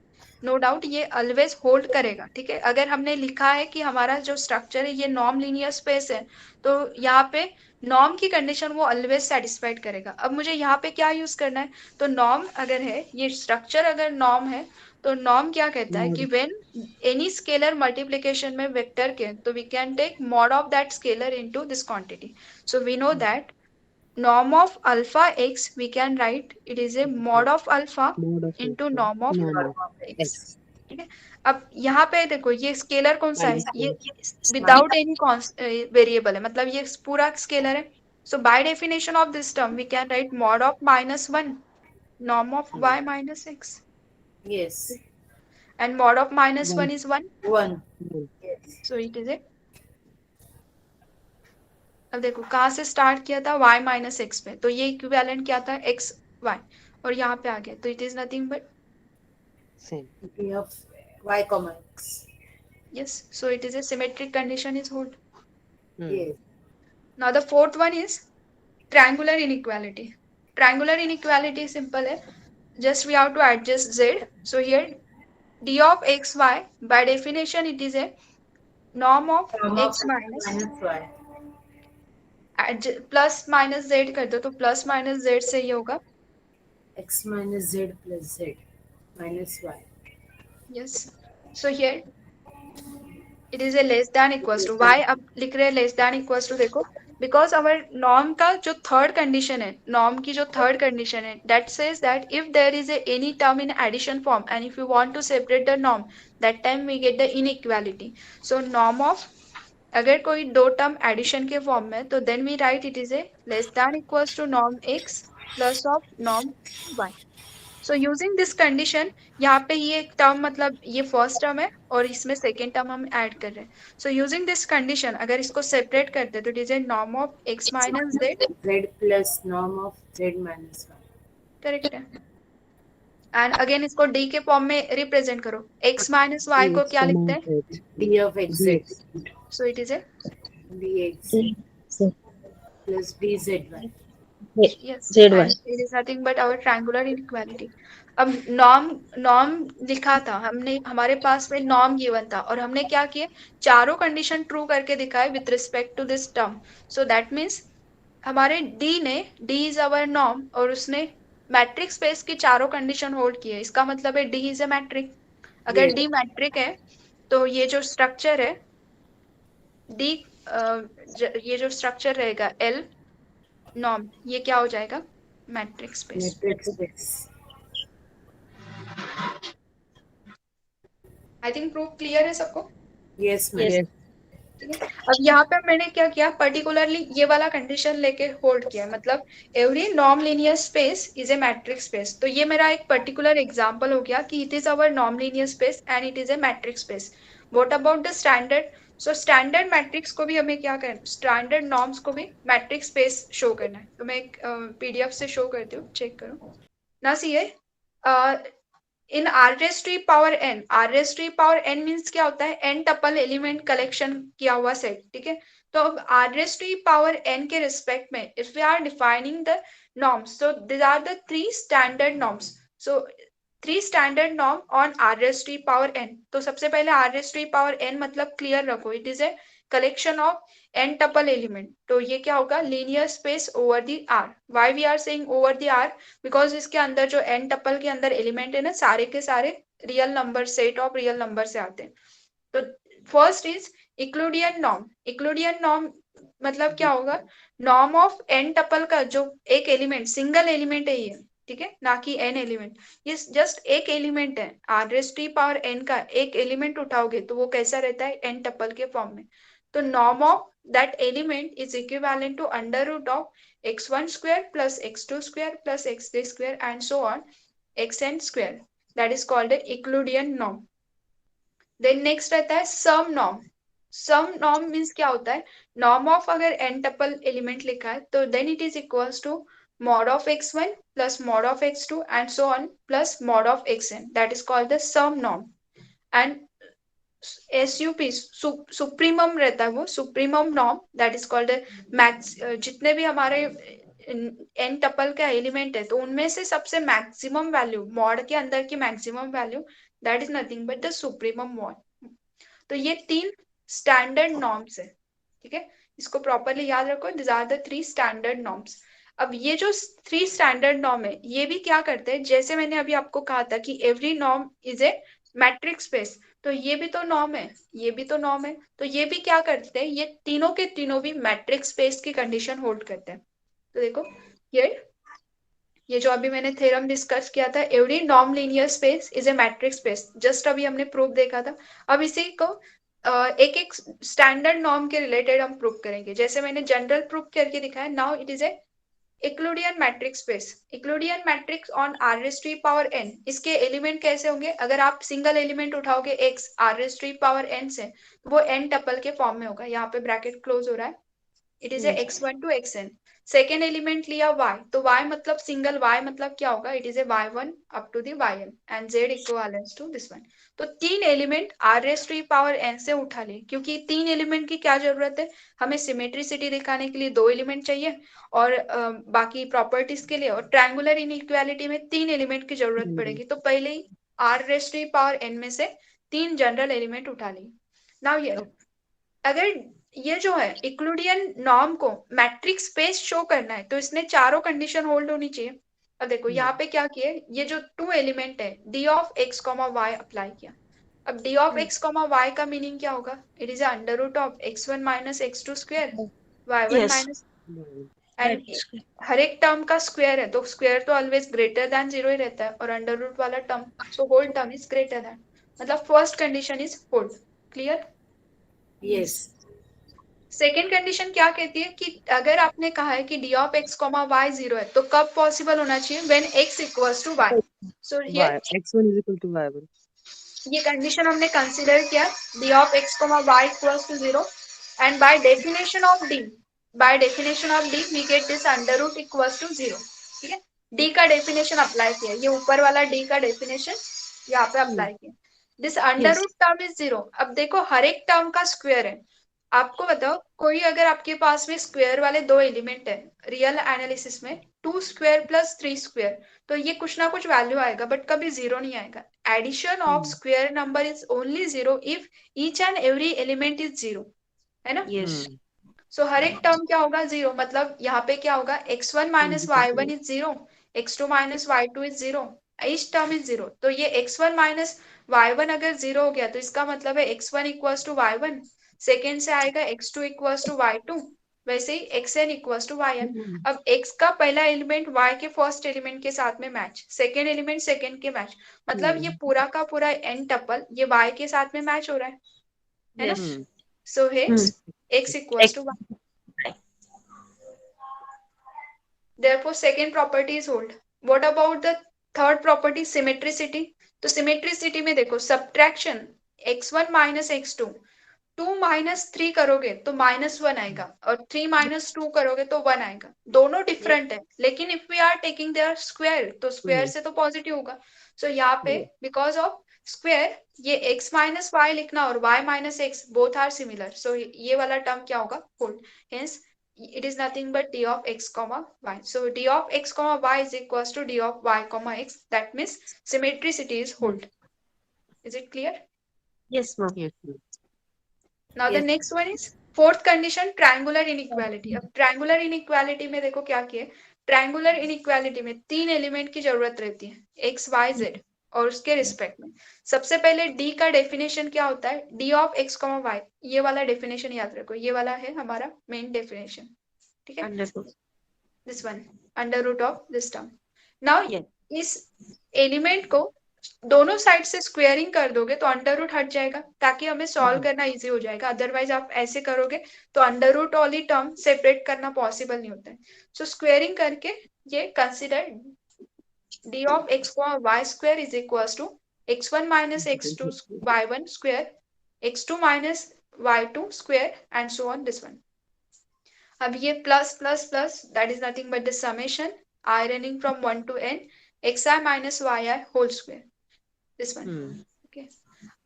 नो डाउट ये ऑलवेज होल्ड करेगा। ठीक है, अगर हमने लिखा है कि हमारा जो स्ट्रक्चर है ये नॉर्म लीनियर स्पेस है, तो यहाँ पे नॉर्म की कंडीशन वो ऑलवेज सेटिस्फाइड करेगा। अब मुझे यहाँ पे क्या यूज करना है, तो नॉर्म अगर है, ये स्ट्रक्चर अगर नॉर्म है, तो नॉर्म क्या कहता है कि व्हेन एनी स्केलर मल्टीप्लिकेशन में वेक्टर के, तो we can take mod of that scalar into this quantity. So we know that norm of alpha x we can write it is a mod of alpha into norm of x। ठीक है, अब यहाँ पे देखो ये scalar कौन सा है, ये विदाउट एनी वेरिएबल है, मतलब ये पूरा स्केलर है। So by definition of this term we can write mod of -1 norm of y minus x,
Yes.
and mod of -1 is 1,
1.
so it is a, अब देखो कहाँ से स्टार्ट किया था, y माइनस एक्स पे, तो ये इक्विवेलेंट क्या था, x y, और यहाँ पे आ गया, तो it is nothing but
same
We have y comma x.
yes, so it is a symmetric condition is hold.
Yes.
Now the fourth one is triangular inequality. Triangular inequality is simple है, just we have to adjust z. So here d of x y by definition it is a norm of x minus
y.
Plus minus Z कर दो, तो plus minus Z से ये होगा
X minus z plus z minus y.
Yes. So here it is a less than equals to y, अब लिख रहे हैं लेस देन इक्वल्स टू, देखो बिकॉज अवर नॉर्म का जो थर्ड कंडीशन है, नॉर्म की जो थर्ड कंडीशन है, that says that if there is any term in addition form and if you want to separate the norm, that time we get the inequality. So norm of, अगर कोई दो term addition के form में, तो then we write it is a less than equals to norm x plus of norm y। So using this condition, यहाँ पे ये एक टर्म मतलब ये फर्स्ट टर्म है और इसमें सेकेंड टर्म हम ऐड कर रहे हैं। सो यूजिंग दिस कंडीशन अगर इसको सेपरेट करते तो it is a norm of x minus Z,
Z plus norm of z minus y.
Correct है। एंड अगेन इसको d के फॉर्म में रिप्रेजेंट करो, x माइनस y को क्या लिखते हैं,
D of x z.
So it is A
dx plus dz y.
Yes,
Z1.
and it is nothing but our triangular inequality. अब नॉर्म लिखा था हमने, हमारे पास में नॉर्म गिवन था और हमने क्या किया, चारों कंडीशन ट्रू करके दिखाए with respect to this term. So that means हमारे डी इज अवर नॉर्म और उसने मैट्रिक स्पेस की चारों कंडीशन होल्ड की है. इसका मतलब है डी इज ए मैट्रिक. अगर
Yes.
डी मैट्रिक है तो ये जो स्ट्रक्चर है डी, ये जो स्ट्रक्चर रहेगा एल नॉर्म, ये क्या हो जाएगा, matric space.
Matrix space.
I think proof clear है सबको.
Yes, ma'am.
Yes.
ठीक है. अब यहाँ पे मैंने क्या किया, पर्टिकुलरली ये वाला कंडीशन लेके होल्ड किया, मतलब every norm linear space is a matric space. तो ये मेरा एक पर्टिकुलर एग्जांपल हो गया कि it is our norm linear space and it is A matric space. What about the standard. So standard matrix को भी हमें क्या करना, स्टैंडर्ड नॉर्म्स को भी मैट्रिक स्पेस शो करना है. तो मैं एक पीडीएफ से शो करती हूँ, चेक करो ना. सी है इन r raised to power n, r raised to power n means क्या होता है, n टपल एलिमेंट कलेक्शन किया हुआ सेट. ठीक है. तो अब r raised to power n के रिस्पेक्ट में if we are defining the norms, so this are the 3 standard norms. So 3 standard norm on r raised to power n. तो सबसे पहले r raised to power n मतलब clear रखो, it is a collection of n tuple element. तो ये क्या होगा, linear space over the r. Why we are saying over the r, because इसके अंदर जो n टपल के अंदर एलिमेंट है ना, सारे के सारे real number, set of real number से आते हैं. तो first is Euclidean norm. Euclidean norm मतलब क्या होगा, नॉर्म ऑफ n टपल का जो एक एलिमेंट, सिंगल एलिमेंट है ये, ठीक है, ना कि n एलिमेंट. ये जस्ट एक एलिमेंट है, r raised to power n का एक एलिमेंट उठाओगे तो वो कैसा रहता है, n टपल के फॉर्म में. तो norm of that element is equivalent to under root of x1 square plus x2 square plus x3 square and so on xn square. That is called a Euclidean norm. Then next रहता है sum norm. Sum norm means क्या होता है, norm of अगर n tuple element लिखा है तो then it is equals to mod of x1 plus mod of x2 and so on plus mod of xn. That is called the sum norm. And SUP supremum रहता है वो, supremum norm, that is called max. जितने भी हमारे n tuple का element है तो उनमें से सबसे मैक्सिमम वैल्यू, मॉड के अंदर की maximum value, that is nothing but the supremum mod. तो ये 3 स्टैंडर्ड नॉर्म्स है. ठीक है, इसको प्रॉपरली याद रखो, this are the 3 standard norms. अब ये जो 3 स्टैंडर्ड नॉर्म है ये भी क्या करते हैं, जैसे मैंने अभी आपको कहा था कि every norm is a matric space, तो ये भी तो नॉर्म है, ये भी तो नॉर्म है. तो ये भी क्या करते हैं, ये तीनों के तीनों भी मैट्रिक स्पेस की कंडीशन होल्ड करते हैं. तो देखो ये जो अभी मैंने थ्योरम डिस्कस किया था, every norm linear space is a matric space, just अभी हमने प्रूफ देखा था. अब इसी को एक एक स्टैंडर्ड नॉर्म के रिलेटेड हम प्रूफ करेंगे. जैसे मैंने जनरल प्रूफ करके दिखाया, now it is a Euclidean matrix space. Euclidean matrix on r raised to power n. इसके एलिमेंट कैसे होंगे, अगर आप सिंगल एलिमेंट उठाओगे x r raised to power n से, तो वो n टपल के फॉर्म में होगा. यहाँ पे ब्रैकेट क्लोज हो रहा है, it is a x1 to xn. Second element लिया y, तो y मतलब सिंगल y मतलब क्या होगा, it is a y1 up to the yn and z equivalence to this one. तो 3 element r raised to power n से उठा लिए, क्योंकि 3 एलिमेंट की क्या जरूरत है, हमें सिमेट्रिसिटी दिखाने के लिए 2 एलिमेंट चाहिए और बाकी प्रॉपर्टीज के लिए, और ट्रायंगुलर इनइक्वालिटी में 3 एलिमेंट की जरूरत पड़ेगी. तो पहले ही r raised to power n में से 3 जनरल एलिमेंट उठा लिए. नाउ ये अगर ये जो है Euclidean नॉर्म को मैट्रिक स्पेस शो करना है तो इसने चारों कंडीशन होल्ड होनी चाहिए. अब देखो यहाँ पे क्या किए, ये जो 2 एलिमेंट है d of x, y apply किया. अब d ऑफ x, y का मीनिंग क्या होगा, it is under root of x1 minus x2 square y1
Yes.
Minus, and हर एक टर्म का स्क्वायर है तो स्क्वायर तो ऑलवेज ग्रेटर देन 0 ही रहता है, और अंडर रूट वाला term, so whole term is greater than, मतलब first condition is hold. Clear.
Yes.
Second condition क्या कहती है कि अगर आपने कहा है कि d ऑफ x, y 0 है तो कब पॉसिबल होना चाहिए, when x equals to y. So
Y. X1 is equal to Y1.
ये कंडीशन हमने कंसीडर किया, d of x, y equals to 0, and by definition of d we get this under root equals to 0. ठीक है, d का definition apply किया, ये ऊपर वाला d का डेफिनेशन यहाँ पे अप्लाई किया. This under root term is 0. अब देखो हर एक टर्म का स्क्वायर है आपको बताओ, कोई अगर आपके पास में स्क्वायर वाले दो एलिमेंट है रियल एनालिसिस में, 2 स्क्वायर प्लस 3 स्क्वायर, तो ये कुछ ना कुछ वैल्यू आएगा बट कभी जीरो नहीं आएगा. Addition of square number is only zero if each and every element is zero, है ना.
Yes.
सो हर एक टर्म क्या होगा, जीरो. मतलब यहाँ पे क्या होगा, x1 minus y1 is zero, x2 minus y2 is zero, each term is zero. तो ये x1 माइनस y1 अगर जीरो हो गया तो इसका मतलब है x1 equals to y1, second से आएगा x2 इक्वल्स टू y2, वैसे ही xn इक्वल्स टू yn. अब x का पहला एलिमेंट y के फर्स्ट एलिमेंट के साथ में मैच, सेकेंड एलिमेंट सेकेंड के मैच, मतलब ये पूरा का पूरा n टपल ये y के साथ में मैच हो रहा है ना.
Yes.
So hence x equals to y. Therefore second property is hold. What about the third property, symmetricity? तो symmetricity में देखो, subtraction x1 minus x2, 2 minus 3 करोगे तो -1 आएगा और 3 minus 2 करोगे तो 1 आएगा. दोनों डिफरेंट है, लेकिन if we are taking their square तो स्क्वायर से तो पॉजिटिव होगा. सो यहाँ पे बिकॉज ऑफ स्क्वायर ये x माइनस वाई लिखना और y minus X both are similar, so ये वाला टर्म क्या होगा, hold. Hence it is nothing but d of x comma y. So d of x comma y is equals to d of y comma x. That means symmetricity is hold. Is it clear?
Yes, ma'am.
Yes, ma'am.
Now the
Yes.
next one is fourth condition, triangular inequality. अब triangular inequality में देखो क्या किए, triangular inequality में तीन element की जरूरत रहती है, x y z, और उसके रिस्पेक्ट में. सबसे पहले d का डेफिनेशन क्या होता है, d of x comma y. ये वाला डेफिनेशन याद रखो, ये वाला है हमारा मेन डेफिनेशन. ठीक है,
Understood.
This one, under root of this term. Now
Yes.
इस एलिमेंट को दोनों साइड से स्क्वेयरिंग कर दोगे तो अंडर रूट हट जाएगा, ताकि हमें सॉल्व करना इजी हो जाएगा. अदरवाइज आप ऐसे करोगे तो अंडर रूट वाली टर्म सेपरेट करना पॉसिबल नहीं होता है. सो स्क्वेयरिंग करके ये consider d of x y square is equals to x1 minus x2 y1 square, x2 minus y2 square and so on this one. अब ये plus plus plus that is nothing but the summation i running from 1 to n xi minus yi whole square, this one. Okay.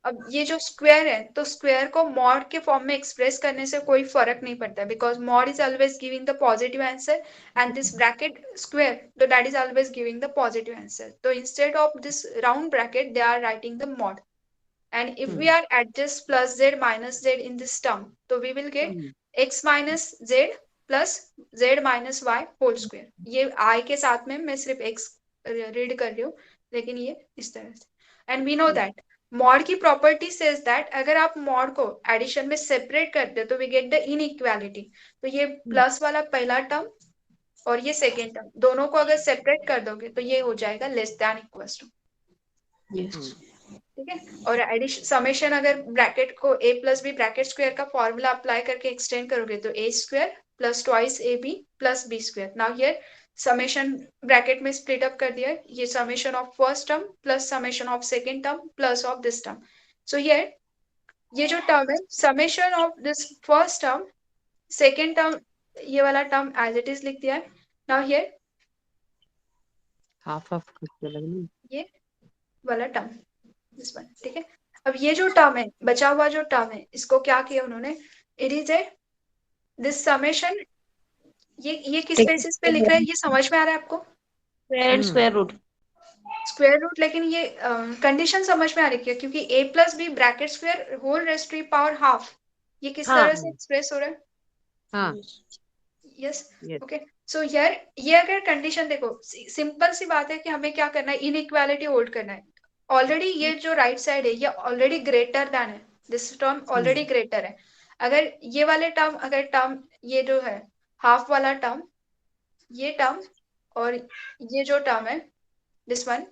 अब ये जो square है तो square को mod के form में एक्सप्रेस करने से कोई फर्क नहीं पड़ता, because mod is always giving the positive answer and this bracket square तो that is always giving the positive answer. तो instead of this round bracket they are writing the mod, and if we are adjust plus z minus z in this term, so we will get x minus z plus z minus y whole square. ये I के साथ में मैं सिर्फ x read कर रही हूँ, लेकिन ये इस तरह से. and we know that mod की प्रॉपर्टी सेज दैट अगर आप मॉड को एडिशन में सेपरेट करते हो तो वी गेट द इनइक्वालिटी. तो ये प्लस वाला पहला टर्म और ये सेकेंड टर्म दोनों को अगर सेपरेट कर दोगे तो ये हो जाएगा लेस देन इक्वल्स टू. ठीक है, और एडिशन समेशन अगर ब्रैकेट को a plus b bracket square का फॉर्मूला अप्लाई करके एक्सटेंड करोगे तो a square plus twice a b plus b square. Now here summation bracket में स्प्लिट अप कर दिया है, ये summation of first term plus summation of second term plus of this term. So here ये जो term है summation of this first term second term ये वाला टर्म एज इट इज लिख दिया है. नाउ हियर
हाफ हाफ करके लगनी
ये वाला टर्म दिस वन. ठीक है, अब ये जो टर्म है बचा हुआ जो टर्म है इसको क्या किया उन्होंने, it is A this summation. ये किस बेसिस पे लिख रहे हैं ये समझ में आ रहा है आपको,
Square and square root.
Square root. लेकिन ये कंडीशन समझ में आ रही है क्योंकि a plus b bracket square whole raised to power half, ये किस
हाँ.
तरह से एक्सप्रेस हो रहा है.
हाँ
यस,
Yes.
ओके. सो यार ये अगर कंडीशन देखो, सिंपल सी बात है कि हमें क्या करना है, इनइक्वालिटी होल्ड करना है. ऑलरेडी ये जो राइट साइड है ये ऑलरेडी ग्रेटर देन है, दिस टर्म ऑलरेडी ग्रेटर है. अगर ये वाले टर्म अगर टर्म ये जो है हाफ वाला टर्म ये टर्म और ये जो टर्म है this one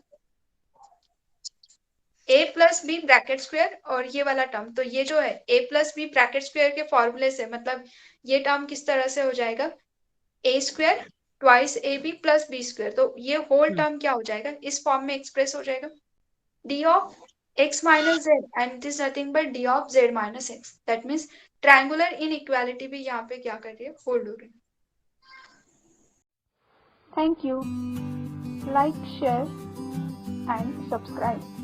a plus b bracket square और ये वाला टर्म, तो ये जो है a plus b bracket square के फॉर्मूले से मतलब ये टर्म किस तरह से हो जाएगा, a square twice a b plus b square. तो ये होल टर्म क्या हो जाएगा, इस फॉर्म में एक्सप्रेस हो जाएगा, d of x minus z and it is nothing but d of z minus x. That means triangular inequality भी यहाँ पे क्या कर रही है, होल्ड हो रही है. Thank you. Like, share and subscribe.